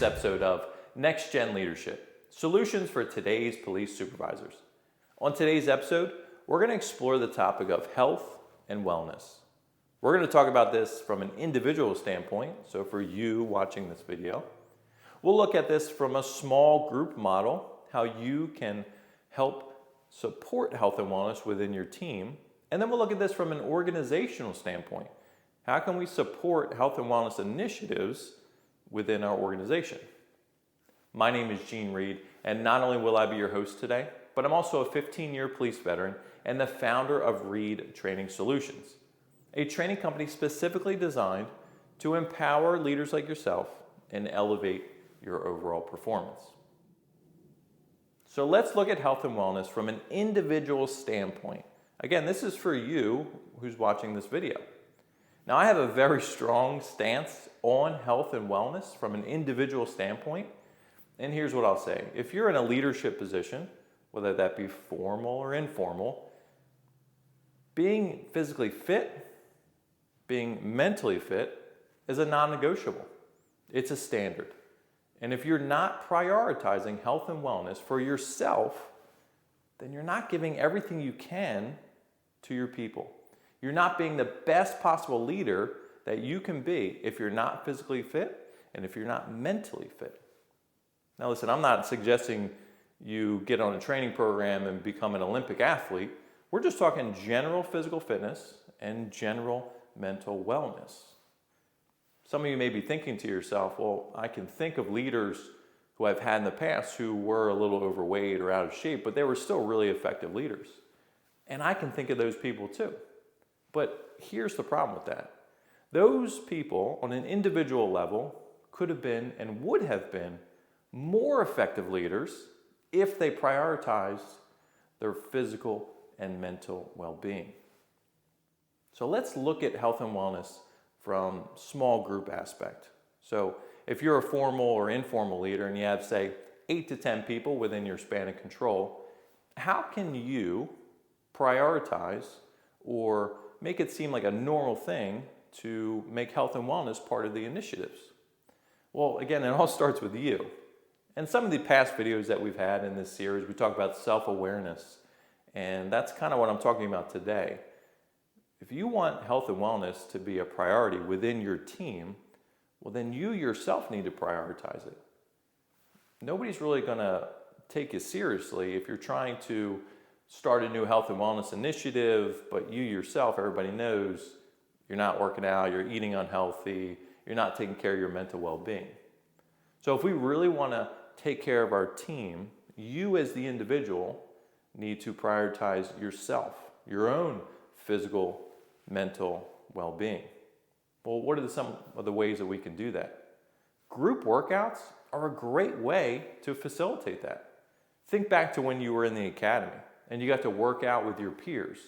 this episode of Next Gen Leadership, Solutions for Today's Police Supervisors. On today's episode, we're going to explore the topic of health and wellness. We're going to talk about this from an individual standpoint, so for you watching this video. We'll look at this from a small group model, how you can help support health and wellness within your team. And then we'll look at this from an organizational standpoint. How can we support health and wellness initiatives within our organization? My name is Reid, and not only will I be your host today, but I'm also a 15-year police veteran and the founder of Reid Training Solutions, a training company specifically designed to empower leaders like yourself and elevate your overall performance. So let's look at health and wellness from an individual standpoint. Again, this is for you who's watching this video. Now, I have a very strong stance on health and wellness from an individual standpoint. And here's what I'll say. If you're in a leadership position, whether that be formal or informal, being physically fit, being mentally fit is a non-negotiable. It's a standard. And if you're not prioritizing health and wellness for yourself, then you're not giving everything you can to your people. You're not being the best possible leader that you can be if you're not physically fit and if you're not mentally fit. Now listen, I'm not suggesting you get on a training program and become an Olympic athlete. We're just talking general physical fitness and general mental wellness. Some of you may be thinking to yourself, well, I can think of leaders who I've had in the past who were a little overweight or out of shape, but they were still really effective leaders. And I can think of those people too. But here's the problem with that. Those people on an individual level could have been and would have been more effective leaders if they prioritized their physical and mental well-being. So let's look at health and wellness from small group aspect. So if you're a formal or informal leader and you have, say, 8 to 10 people within your span of control, how can you prioritize or make it seem like a normal thing to make health and wellness part of the initiatives? Well, again, it all starts with you. And some of the past videos that we've had in this series, we talk about self-awareness. And that's kind of what I'm talking about today. If you want health and wellness to be a priority within your team, well, then you yourself need to prioritize it. Nobody's really going to take you seriously if you're trying to start a new health and wellness initiative, but you yourself, everybody knows you're not working out, you're eating unhealthy, you're not taking care of your mental well-being. So if we really want to take care of our team, you as the individual need to prioritize yourself, your own physical, mental well-being. Well, what are some of the ways that we can do that? Group workouts are a great way to facilitate that. Think back to when you were in the academy and you got to work out with your peers.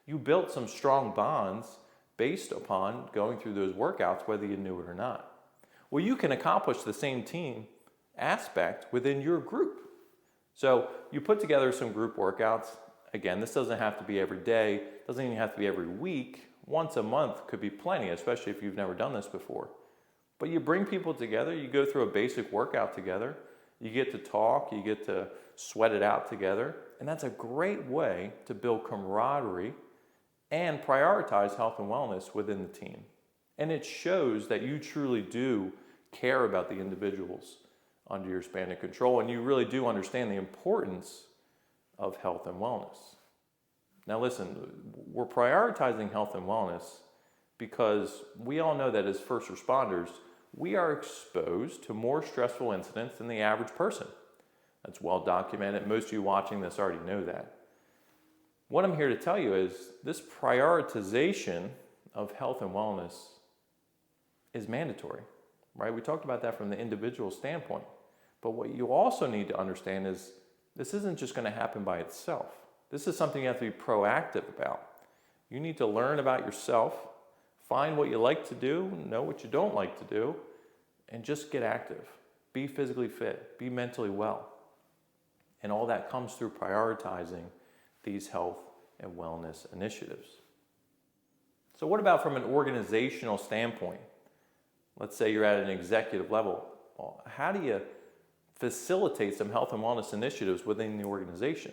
You built some strong bonds based upon going through those workouts, whether you knew it or not. Well, you can accomplish the same team aspect within your group. So you put together some group workouts. Again, this doesn't have to be every day, doesn't even have to be every week. Once a month could be plenty, especially if you've never done this before. But you bring people together, you go through a basic workout together, you get to talk, you get to sweat it out together, and that's a great way to build camaraderie and prioritize health and wellness within the team. And it shows that you truly do care about the individuals under your span of control, and you really do understand the importance of health and wellness. Now listen, we're prioritizing health and wellness because we all know that as first responders, we are exposed to more stressful incidents than the average person. That's well documented. Most of you watching this already know that. What I'm here to tell you is this prioritization of health and wellness is mandatory, right? We talked about that from the individual standpoint. But what you also need to understand is this isn't just going to happen by itself. This is something you have to be proactive about. You need to learn about yourself, find what you like to do, know what you don't like to do, and just get active. Be physically fit, be mentally well. And all that comes through prioritizing these health and wellness initiatives. So what about from an organizational standpoint? Let's say you're at an executive level. how do you facilitate some health and wellness initiatives within the organization?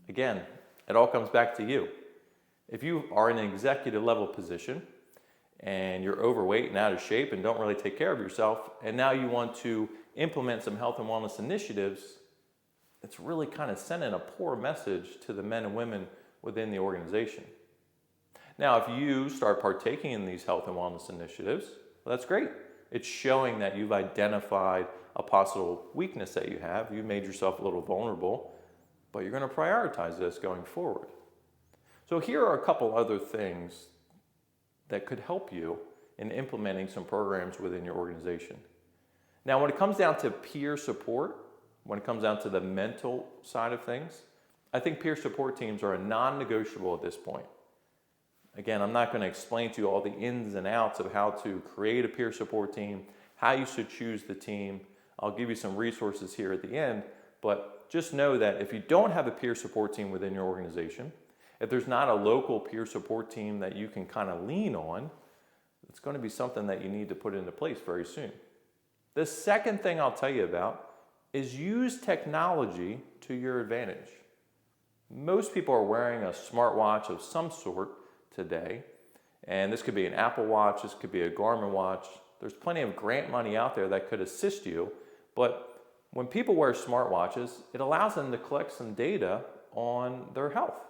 Again, it all comes back to you. If you are in an executive level position and you're overweight and out of shape and don't really take care of yourself, and now you want to implement some health and wellness initiatives, it's really kind of sending a poor message to the men and women within the organization. Now, if you start partaking in these health and wellness initiatives, well, that's great. It's showing that you've identified a possible weakness that you have. You've made yourself a little vulnerable, but you're going to prioritize this going forward. So here are a couple other things that could help you in implementing some programs within your organization. Now, when it comes down to peer support, when it comes down to the mental side of things, I think peer support teams are a non-negotiable at this point. Again, I'm not going to explain to you all the ins and outs of how to create a peer support team, how you should choose the team. I'll give you some resources here at the end, but just know that if you don't have a peer support team within your organization, if there's not a local peer support team that you can kind of lean on, it's going to be something that you need to put into place very soon. The second thing I'll tell you about is use technology to your advantage. Most people are wearing a smartwatch of some sort today, and this could be an Apple Watch, this could be a Garmin watch. There's plenty of grant money out there that could assist you, but when people wear smartwatches, it allows them to collect some data on their health.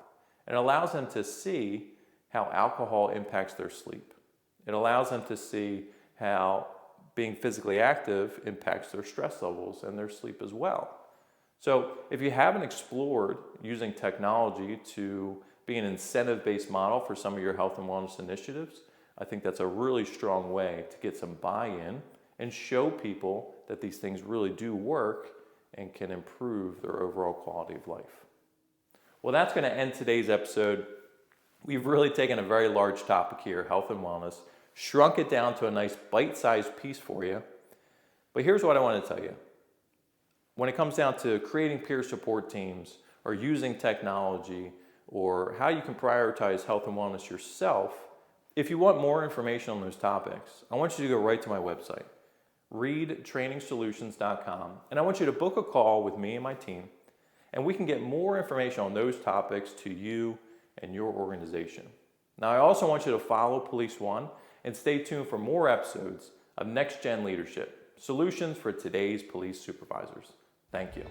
It allows them to see how alcohol impacts their sleep. It allows them to see how being physically active impacts their stress levels and their sleep as well. So if you haven't explored using technology to be an incentive-based model for some of your health and wellness initiatives, I think that's a really strong way to get some buy-in and show people that these things really do work and can improve their overall quality of life. Well, that's going to end today's episode. We've really taken a very large topic here, health and wellness, shrunk it down to a nice bite-sized piece for you. But here's what I want to tell you. When it comes down to creating peer support teams or using technology or how you can prioritize health and wellness yourself, if you want more information on those topics, I want you to go right to my website, reidtrainingsolutions.com, and I want you to book a call with me and my team, and we can get more information on those topics to you and your organization. Now, I also want you to follow Police One and stay tuned for more episodes of Next Gen Leadership, Solutions for Today's Police Supervisors. Thank you.